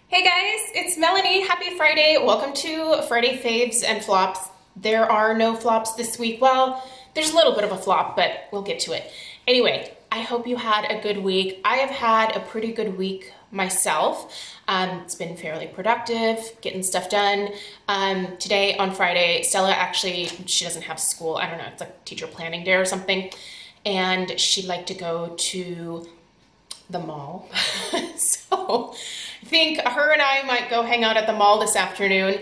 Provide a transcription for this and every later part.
Hey guys, it's Melanie. Happy Friday. Welcome to Friday Faves and Flops. There are no flops this week. Well, there's a little bit of a flop, but we'll get to it. Anyway, I hope you had a good week. I have had a pretty good week myself. It's been fairly productive, getting stuff done. Today on Friday, Stella actually, she doesn't have school. I don't know, it's like teacher planning day or something. And she'd like to go to the mall. So I think her and I might go hang out at the mall this afternoon.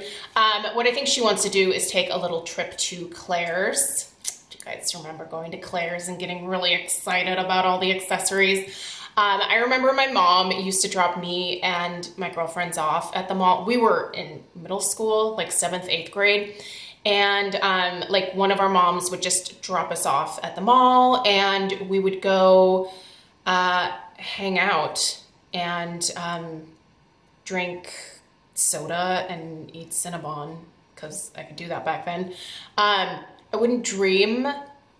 What I think she wants to do is take a little trip to Claire's. Do you guys remember going to Claire's and getting really excited about all the accessories? I remember my mom used to drop me and my girlfriends off at the mall. We were in middle school, like 7th, 8th grade. And like one of our moms would just drop us off at the mall and we would go hang out and drink soda and eat Cinnabon, because I could do that back then. I wouldn't dream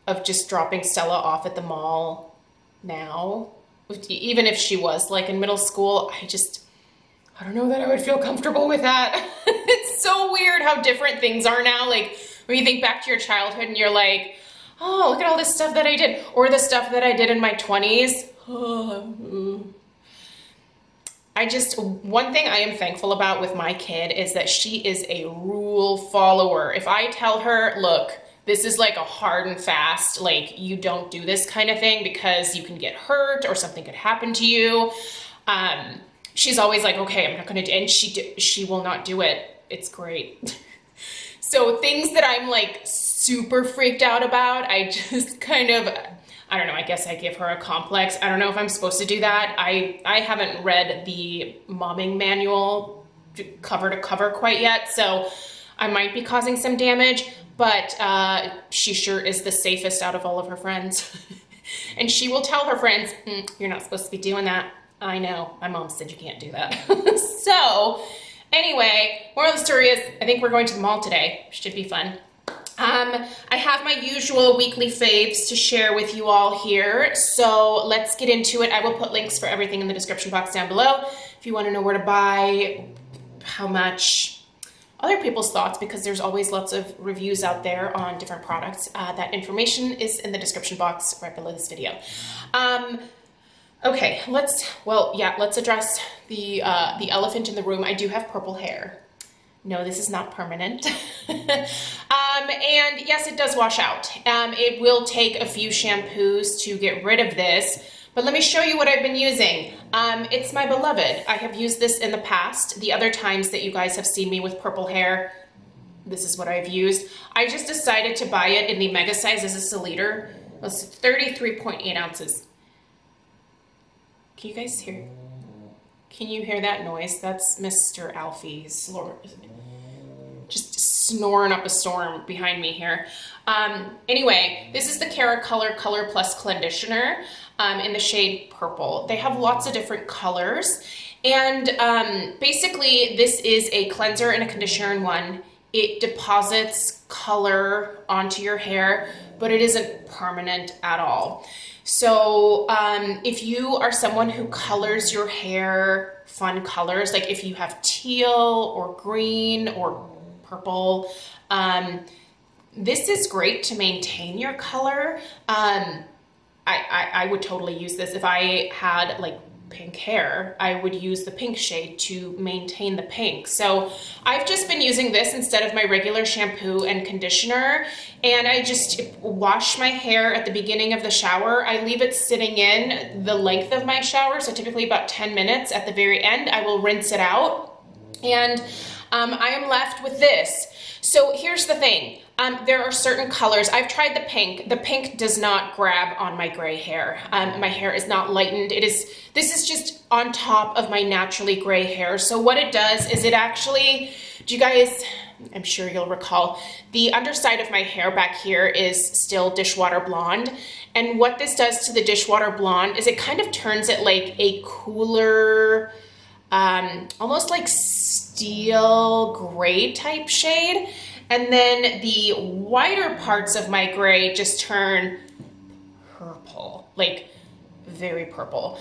of just dropping Stella off at the mall now, even if she was like in middle school. I don't know that I would feel comfortable with that. It's so weird how different things are now. Like when you think back to your childhood and you're like, oh, look at all this stuff that I did, or the stuff that I did in my 20s. One thing I am thankful about with my kid is that she is a rule follower. If I tell her, look, this is like a hard and fast, like you don't do this kind of thing because you can get hurt or something could happen to you. She's always like, okay, I'm not gonna do it, and she will not do it. It's great. So things that I'm like super freaked out about, I just kind of, I don't know, I guess I give her a complex. I don't know if I'm supposed to do that. I haven't read the momming manual cover to cover quite yet, so I might be causing some damage, but she sure is the safest out of all of her friends. And she will tell her friends, you're not supposed to be doing that. I know, my mom said you can't do that. So anyway, moral of the story is I think we're going to the mall today. Should be fun. I have my usual weekly faves to share with you all here, so let's get into it. I will put links for everything in the description box down below if you want to know where to buy, how much, other people's thoughts, because there's always lots of reviews out there on different products. That information is in the description box right below this video. Okay, let's address the elephant in the room. I do have purple hair. No, this is not permanent. And yes, it does wash out. It will take a few shampoos to get rid of this, but let me show you what I've been using. It's my beloved. I have used this in the past. The other times that you guys have seen me with purple hair, this is what I've used. I just decided to buy it in the mega size. This is a liter. It's 33.8 ounces. Can you guys hear? Can you hear that noise? That's Mr. Alfie's just snoring up a storm behind me here. Anyway, this is the Cara Color Plus Conditioner in the shade purple. They have lots of different colors, and basically this is a cleanser and a conditioner in one. It deposits color onto your hair, but it isn't permanent at all. So if you are someone who colors your hair fun colors, like if you have teal or green or purple, this is great to maintain your color. I would totally use this. If I had like pink hair, I would use the pink shade to maintain the pink. So I've just been using this instead of my regular shampoo and conditioner, and I just wash my hair at the beginning of the shower. I leave it sitting in the length of my shower, so typically about 10 minutes. At the very end, I will rinse it out, and I am left with this. So here's the thing. There are certain colors. I've tried the pink. The pink does not grab on my gray hair. My hair is not lightened. This is just on top of my naturally gray hair. So what it does is it actually, do you guys, I'm sure you'll recall, the underside of my hair back here is still dishwater blonde. And what this does to the dishwater blonde is it kind of turns it like a cooler, almost like steel gray type shade. And then the whiter parts of my gray just turn purple, like very purple.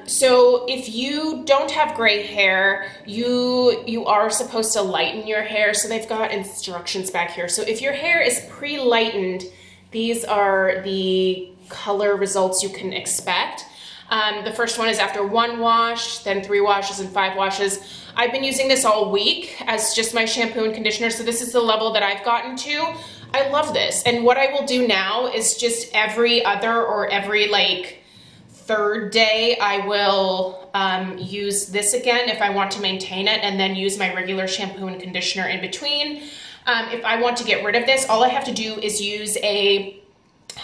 So if you don't have gray hair, you are supposed to lighten your hair. So they've got instructions back here. So if your hair is pre-lightened, these are the color results you can expect. The first one is after 1 wash, then 3 washes and 5 washes. I've been using this all week as just my shampoo and conditioner, so this is the level that I've gotten to. I love this, and what I will do now is just every other or every like 3rd day, I will use this again if I want to maintain it, and then use my regular shampoo and conditioner in between. If I want to get rid of this, all I have to do is use a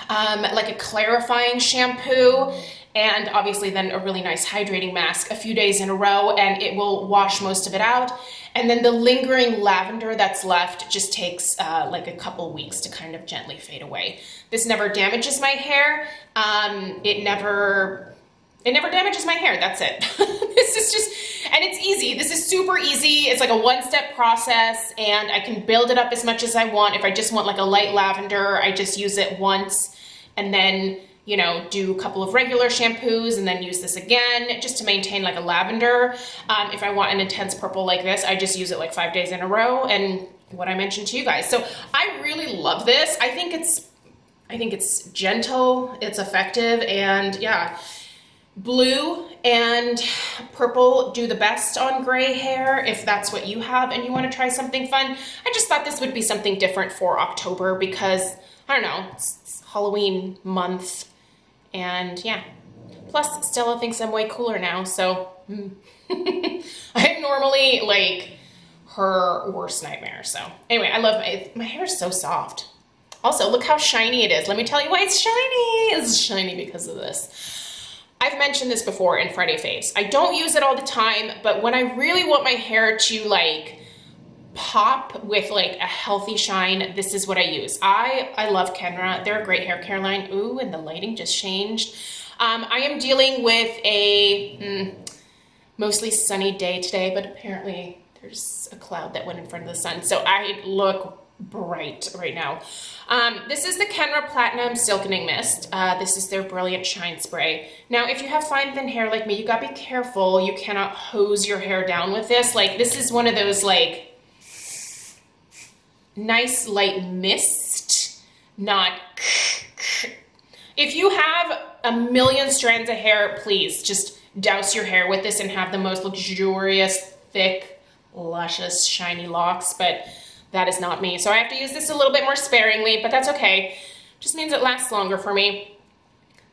like a clarifying shampoo, and obviously then a really nice hydrating mask a few days in a row, and it will wash most of it out. And then the lingering lavender that's left just takes like a couple weeks to kind of gently fade away. This never damages my hair. It never damages my hair, that's it. This is just, and it's easy. This is super easy. It's like a 1-step process, and I can build it up as much as I want. If I just want like a light lavender, I just use it once, and then, you know, do a couple of regular shampoos and then use this again just to maintain like a lavender. If I want an intense purple like this, I just use it like 5 days in a row, and what I mentioned to you guys. So I really love this. I think it's gentle, it's effective, and yeah, blue and purple do the best on gray hair if that's what you have and you want to try something fun. I just thought this would be something different for October because, I don't know, it's Halloween month, and yeah. Plus, Stella thinks I'm way cooler now, so I'm normally like her worst nightmare. So anyway, I love my hair is so soft. Also, look how shiny it is. Let me tell you why it's shiny. It's shiny because of this. I've mentioned this before in Friday Faves. I don't use it all the time, but when I really want my hair to like pop with like a healthy shine, this is what I use. I love Kenra. They're a great hair care line. Ooh, and the lighting just changed. I am dealing with a mostly sunny day today, but apparently there's a cloud that went in front of the sun, so I look bright right now. This is the Kenra Platinum Silkening Mist. This is their Brilliant Shine Spray. Now, if you have fine, thin hair like me, you gotta be careful. You cannot hose your hair down with this. Like, this is one of those, like, nice light mist, not... If you have a million strands of hair, please just douse your hair with this and have the most luxurious, thick, luscious, shiny locks, but that is not me. So I have to use this a little bit more sparingly, but that's okay. Just means it lasts longer for me.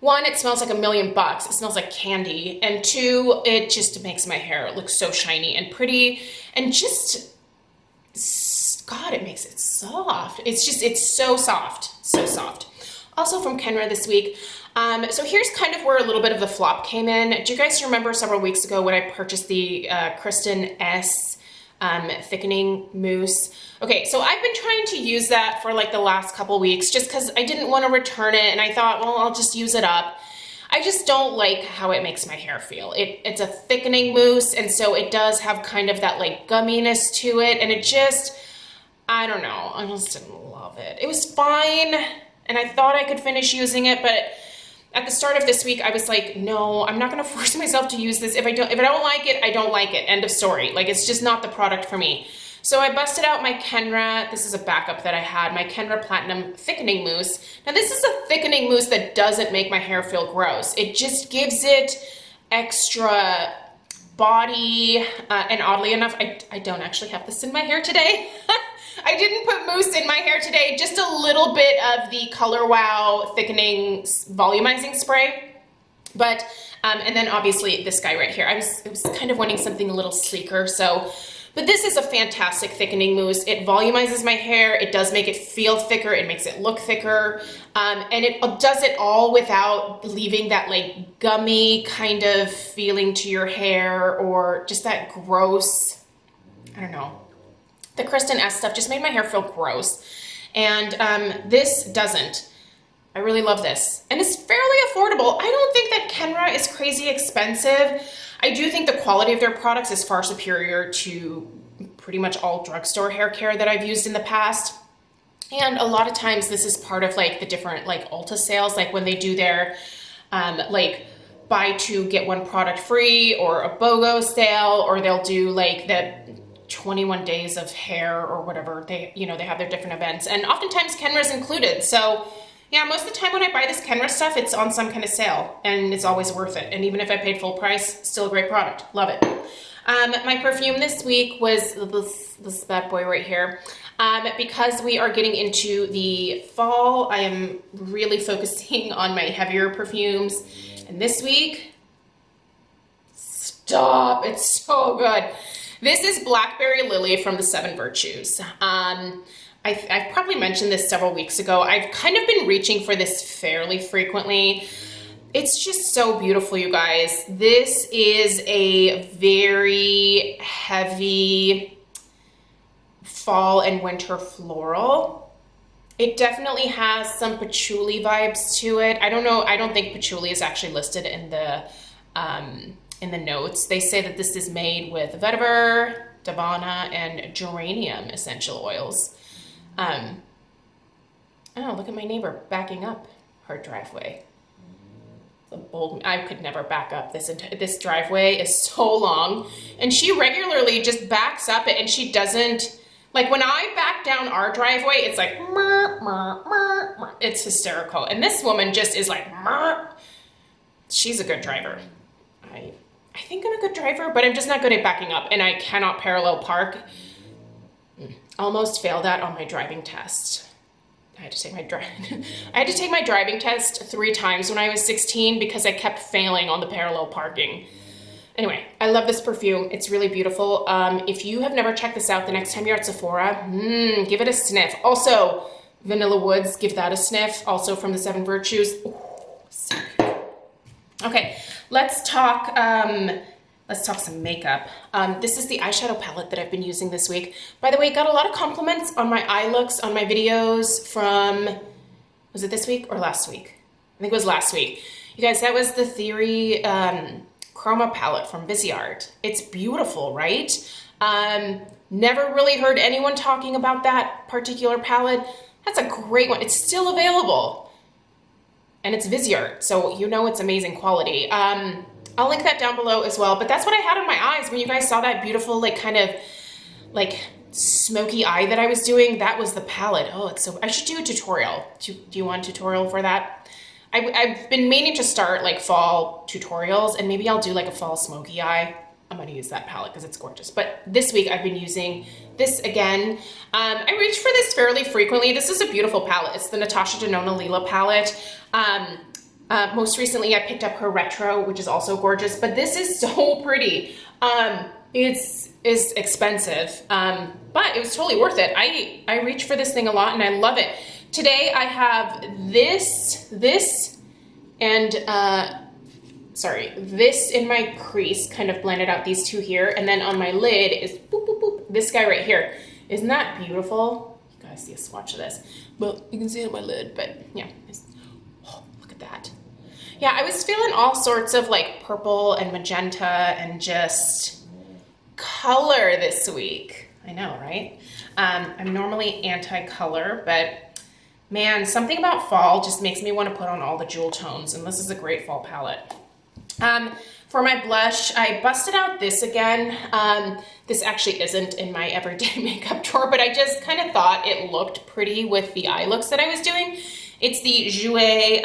1, it smells like $1,000,000. It smells like candy. And 2, it just makes my hair look so shiny and pretty, and just, God, it makes it soft. It's so soft, so soft. Also from Kenra this week. So here's kind of where a little bit of the flop came in. Do you guys remember several weeks ago when I purchased the Kristen S thickening mousse? Okay, so I've been trying to use that for like the last couple weeks just because I didn't want to return it, and I thought, well, I'll just use it up. I just don't like how it makes my hair feel. It's a thickening mousse, and so it does have kind of that like gumminess to it, and it just, I don't know, I just didn't love it. It was fine, and I thought I could finish using it, but at the start of this week, I was like, no, I'm not gonna force myself to use this. If I don't like it, I don't like it. End of story. Like, it's just not the product for me. So I busted out my Kenra, this is a backup that I had, my Kenra Platinum Thickening Mousse. Now this is a thickening mousse that doesn't make my hair feel gross. It just gives it extra body, and oddly enough, I don't actually have this in my hair today. I didn't put mousse in my hair today, just a little bit of the Color Wow Thickening Volumizing Spray. But, and then obviously this guy right here. I was kind of wanting something a little sleeker, so, but this is a fantastic thickening mousse. It volumizes my hair, it does make it feel thicker, it makes it look thicker, and it does it all without leaving that like gummy kind of feeling to your hair, or just that gross, I don't know. The Kristen S stuff just made my hair feel gross, and this doesn't. I really love this, and it's fairly affordable. I don't think that Kenra is crazy expensive. I do think the quality of their products is far superior to pretty much all drugstore hair care that I've used in the past. And a lot of times this is part of like the different like Ulta sales, like when they do their like buy two, get one product free, or a BOGO sale, or they'll do like the 21 days of hair or whatever. They, you know, they have their different events, and oftentimes Kenra's included. So yeah, most of the time when I buy this Kenra stuff, it's on some kind of sale, and it's always worth it. And even if I paid full price, still a great product. Love it. My perfume this week was this bad boy right here. Because we are getting into the fall, I am really focusing on my heavier perfumes. And this week, stop, it's so good. This is Blackberry Lily from the Seven Virtues. I've probably mentioned this several weeks ago. I've kind of been reaching for this fairly frequently. It's just so beautiful, you guys. This is a very heavy fall and winter floral. It definitely has some patchouli vibes to it. I don't know, I don't think patchouli is actually listed in the notes. They say that this is made with vetiver, davana, and geranium essential oils. Oh, look at my neighbor backing up her driveway. A bold, I could never back up. This driveway is so long, and she regularly just backs up it, and she doesn't, like when I back down our driveway, it's like, murr, murr, murr, murr. It's hysterical. And this woman just is like, murr. She's a good driver. I think I'm a good driver, but I'm just not good at backing up, and I cannot parallel park. Almost failed that on my driving test. I had to take my driving test 3 times when I was 16 because I kept failing on the parallel parking. Anyway, I love this perfume. It's really beautiful. If you have never checked this out, the next time you're at Sephora, give it a sniff. Also, Vanilla Woods, give that a sniff. Also from the Seven Virtues. Ooh, so good. Okay, let's talk some makeup. This is the eyeshadow palette that I've been using this week. By the way, got a lot of compliments on my eye looks on my videos from, was it this week or last week? I think it was last week. You guys, that was the Theory Chroma palette from Viseart. It's beautiful, right? Never really heard anyone talking about that particular palette. That's a great one. It's still available. And it's Viseart, so you know it's amazing quality. I'll link that down below as well, but that's what I had on my eyes when you guys saw that beautiful, like, kind of, like, smoky eye that I was doing. That was the palette. Oh, it's so, I should do a tutorial. Do you want a tutorial for that? I've been meaning to start, like, fall tutorials, and maybe I'll do, like, a fall smoky eye. I'm gonna use that palette because it's gorgeous. But this week I've been using this again. I reach for this fairly frequently. This is a beautiful palette. It's the Natasha Denona Lila palette. Most recently I picked up her Retro, which is also gorgeous, but this is so pretty. It's expensive, but it was totally worth it. I reach for this thing a lot and I love it. Today I have this and, this in my crease, kind of blended out these two here, and then on my lid is boop, boop, boop, this guy right here. Isn't that beautiful? You guys see a swatch of this. Well, you can see it on my lid, but yeah. Oh, look at that. Yeah, I was feeling all sorts of like purple and magenta and just color this week. I know, right? I'm normally anti-color, but man, something about fall just makes me want to put on all the jewel tones, and this is a great fall palette. For my blush, I busted out this again. This actually isn't in my everyday makeup drawer, but I just kind of thought it looked pretty with the eye looks that I was doing. It's the Jouer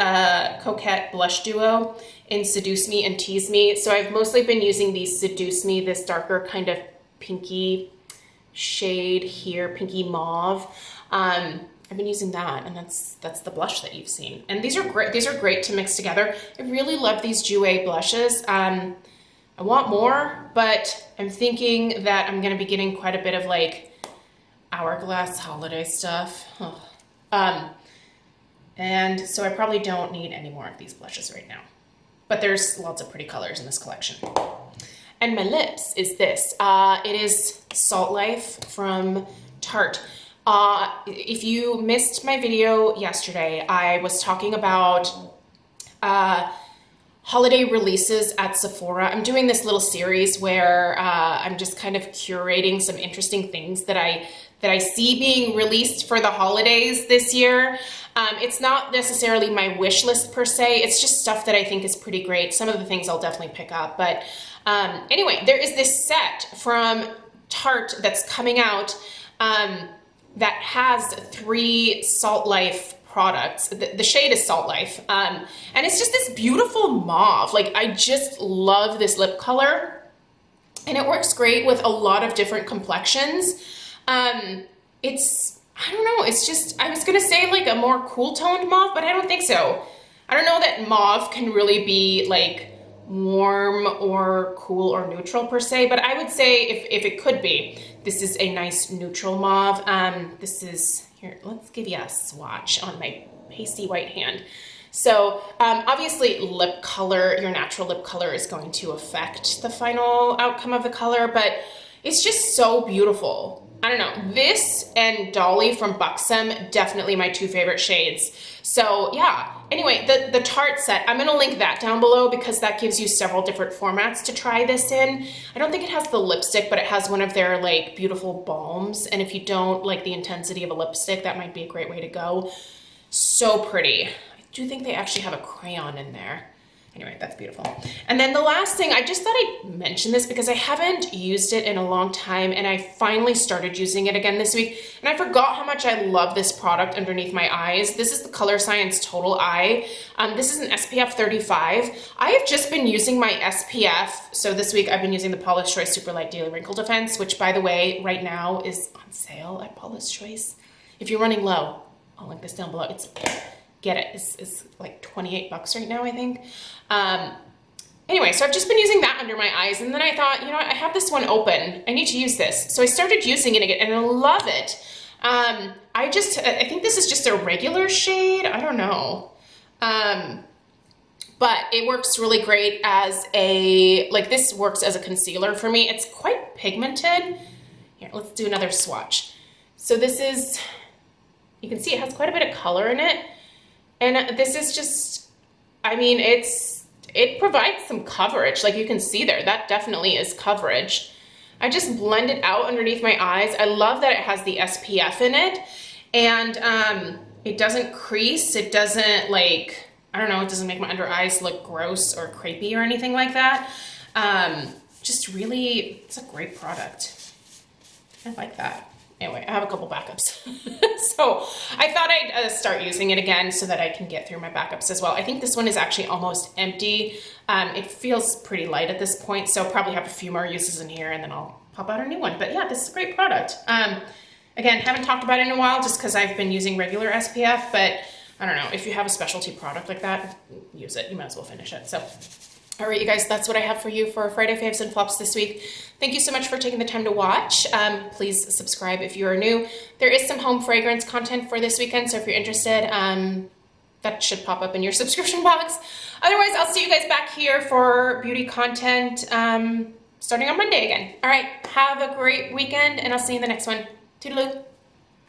Coquette Blush Duo in Seduce Me and Tease Me. So I've mostly been using the Seduce Me, this darker kind of pinky shade here, pinky mauve. I've been using that, and that's the blush that you've seen. And these are great. These are great to mix together. I really love these Jouer blushes. I want more, but I'm thinking that I'm gonna be getting quite a bit of like Hourglass holiday stuff. Oh. And so I probably don't need any more of these blushes right now. But there's lots of pretty colors in this collection. And my lips is this. It is Salt Life from Tarte. If you missed my video yesterday, I was talking about holiday releases at Sephora. I'm doing this little series where I'm just kind of curating some interesting things that I see being released for the holidays this year. It's not necessarily my wish list per se, it's just stuff that I think is pretty great. Some of the things I'll definitely pick up, but anyway, there is this set from Tarte that's coming out that has 3 Salt Life products. The shade is Salt Life, and it's just this beautiful mauve. Like, I just love this lip color, and it works great with a lot of different complexions. It's, I don't know, it's just, I was gonna say like a more cool toned mauve, but I don't think so. I don't know that mauve can really be like warm or cool or neutral per se, but I would say if it could be, this is a nice neutral mauve. This is, here, let's give you a swatch on my pasty white hand. So obviously lip color, your natural lip color is going to affect the final outcome of the color, but it's just so beautiful. I don't know, this and Dolly from Buxom, definitely my 2 favorite shades. So yeah, anyway, the Tarte set, I'm gonna link that down below because that gives you several different formats to try this in. I don't think it has the lipstick, but it has one of their like beautiful balms. And if you don't like the intensity of a lipstick, that might be a great way to go. So pretty. I do think they actually have a crayon in there. Anyway, that's beautiful. And then the last thing, I just thought I'd mention this because I haven't used it in a long time and I finally started using it again this week. And I forgot how much I love this product underneath my eyes. This is the Color Science Total Eye. This is an SPF 35. I have just been using my SPF. So this week I've been using the Paula's Choice Super Light Daily Wrinkle Defense, which by the way, right now is on sale at Paula's Choice. If you're running low, I'll link this down below. Get it, it's like 28 bucks right now, I think. Anyway, so I've just been using that under my eyes, and then I thought, you know what, I have this one open, I need to use this. So I started using it again, and I love it. I think this is just a regular shade, I don't know. But it works really great as this works as a concealer for me. It's quite pigmented. Here, let's do another swatch. So this is, you can see it has quite a bit of color in it. And this is just, I mean, it provides some coverage. Like you can see there, that definitely is coverage. I just blend it out underneath my eyes. I love that it has the SPF in it. And it doesn't crease. It doesn't like, I don't know, it doesn't make my under eyes look gross or crepey or anything like that. Just really, it's a great product. I like that. Anyway, I have a couple backups. So I thought I'd start using it again so that I can get through my backups as well. I think this one is actually almost empty. It feels pretty light at this point, so I'll probably have a few more uses in here and then I'll pop out a new one. But yeah, this is a great product. Again, haven't talked about it in a while just because I've been using regular SPF, but I don't know, if you have a specialty product like that, use it. You might as well finish it. So. All right, you guys, that's what I have for you for Friday Faves and Flops this week. Thank you so much for taking the time to watch. Please subscribe if you are new. There is some home fragrance content for this weekend, so if you're interested, that should pop up in your subscription box. Otherwise, I'll see you guys back here for beauty content starting on Monday again. All right, have a great weekend, and I'll see you in the next one. Toodaloo.